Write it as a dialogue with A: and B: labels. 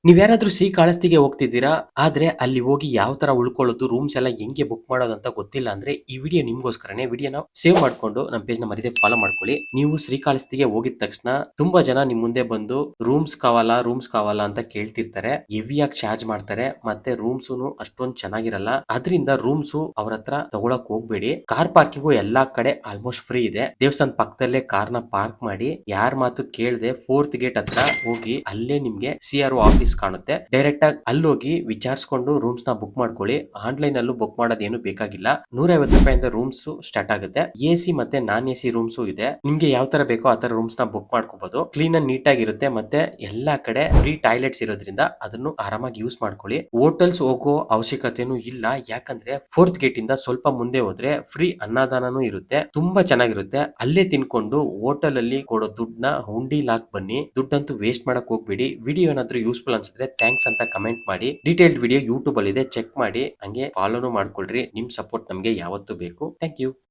A: ನೀವ್ಯಾರಾದ್ರೂ ಶ್ರೀಕಾಳಹಸ್ತಿಗೆ ಹೋಗ್ತಿದ್ದೀರಾ? ಆದ್ರೆ ಅಲ್ಲಿ ಹೋಗಿ ಯಾವ ತರ ಉಳ್ಕೊಳ್ಳೋದು, ರೂಮ್ಸ್ ಎಲ್ಲ ಹೆಂಗೆ ಬುಕ್ ಮಾಡೋದು ಅಂತ ಗೊತ್ತಿಲ್ಲ ಅಂದ್ರೆ ಈ ವಿಡಿಯೋ ನಿಮ್ಗೋಸ್ಕರನೇ. ವಿಡಿಯೋನ ಸೇವ್ ಮಾಡ್ಕೊಂಡು ನಮ್ಮ ಪೇಜ್‌ನ ಮರಿದೇ ಫಾಲೋ ಮಾಡ್ಕೊಳ್ಳಿ. ನೀವು ಶ್ರೀಕಾಳಹಸ್ತಿಗೆ ಹೋಗಿದ ತಕ್ಷಣ ತುಂಬಾ ಜನ ನಿಮ್ ಮುಂದೆ ಬಂದು ರೂಮ್ಸ್ ಕಾವಾಲಾ ಅಂತ ಕೇಳ್ತಿರ್ತಾರೆ. ಹೆವಿಯಾಗಿ ಚಾರ್ಜ್ ಮಾಡ್ತಾರೆ. ಮತ್ತೆ ರೂಮ್ಸುನು ಅಷ್ಟೊಂದ್ ಚೆನ್ನಾಗಿರಲ್ಲ. ಅದ್ರಿಂದ ರೂಮ್ಸು ಅವ್ರ ಹತ್ರ ತಗೊಳಕ್ ಹೋಗ್ಬೇಡಿ. ಕಾರ್ ಪಾರ್ಕಿಂಗು ಎಲ್ಲಾ ಕಡೆ ಆಲ್ಮೋಸ್ಟ್ ಫ್ರೀ ಇದೆ. ದೇವಸ್ಥಾನದ ಪಕ್ಕದಲ್ಲೇ ಕಾರ್‌ನ ಪಾರ್ಕ್ ಮಾಡಿ ಯಾರ್ ಮಾತು ಕೇಳ್ದೆ 4th ಗೇಟ್ ಹತ್ರ ಹೋಗಿ ಅಲ್ಲೇ ನಿಮ್ಗೆ ಸಿ.ಆರ್.ಒ ಆಫೀಸ್ ಕಾಣುತ್ತೆ. ಡೈರೆಕ್ಟ್ ಆಗಿ ಅಲ್ಲೋಗಿ ವಿಚಾರಿಸ್ಕೊಂಡು ರೂಮ್ಸ್ ನ ಬುಕ್ ಮಾಡ್ಕೊಳ್ಳಿ. ಆನ್ಲೈನ್ ಅಲ್ಲೂ ಬುಕ್ ಮಾಡೋದೇನು ಬೇಕಾಗಿಲ್ಲ. ₹150 ಇಂದ ರೂಮ್ಸ್ ಸ್ಟಾರ್ಟ್ ಆಗುತ್ತೆ. ಎಸಿ ಮತ್ತೆ ನಾನ್ ಎಸಿ ರೂಮ್ಸ್ ಇದೆ. ನಿಮ್ಗೆ ಯಾವ ತರ ಬೇಕೋ ಆ ತರ ರೂಮ್ಸ್ ನ ಬುಕ್ ಮಾಡ್ಕೋಬಹುದು. ಕ್ಲೀನ್ ಅಂಡ್ ನೀಟ್ ಆಗಿರುತ್ತೆ. ಮತ್ತೆ ಎಲ್ಲಾ ಕಡೆ ಫ್ರೀ ಟಾಯ್ಲೆಟ್ಸ್ ಇರೋದ್ರಿಂದ ಅದನ್ನು ಆರಾಮಾಗಿ ಯೂಸ್ ಮಾಡ್ಕೊಳ್ಳಿ. ಹೋಟೆಲ್ಸ್ ಹೋಗೋ ಅವಶ್ಯಕತೆನೂ ಇಲ್ಲ. ಯಾಕಂದ್ರೆ 4th ಗೇಟ್ ಇಂದ ಸ್ವಲ್ಪ ಮುಂದೆ ಹೋದ್ರೆ ಫ್ರೀ ಅನ್ನದಾನನೂ ಇರುತ್ತೆ. ತುಂಬಾ ಚೆನ್ನಾಗಿರುತ್ತೆ. ಅಲ್ಲೇ ತಿನ್ಕೊಂಡು ಹೋಟೆಲ್ ಅಲ್ಲಿ ಕೊಡೋ ದುಡ್ಡನ್ನ ಹುಂಡಿಲ್ ಹಾಕ್ ಬನ್ನಿ. ದುಡ್ಡಂತೂ ವೇಸ್ಟ್ ಮಾಡಕ್ ಹೋಗ್ಬೇಡಿ. ವಿಡಿಯೋ ಏನಾದ್ರೂ ಯೂಸ್ಫುಲ್ ಅನ್ಸಿದ್ರೆ ಥ್ಯಾಂಕ್ಸ್ ಅಂತ ಕಮೆಂಟ್ ಮಾಡಿ. ಡೀಟೇಲ್ಡ್ ವಿಡಿಯೋ ಯೂಟ್ಯೂಬ್ ಅಲ್ಲಿ ಇದೆ, ಚೆಕ್ ಮಾಡಿ. ಹಂಗೆ ಫಾಲೋನು ಮಾಡ್ಕೊಳ್ರಿ. ನಿಮ್ ಸಪೋರ್ಟ್ ನಮ್ಗೆ ಯಾವತ್ತೂ ಬೇಕು. Thank you.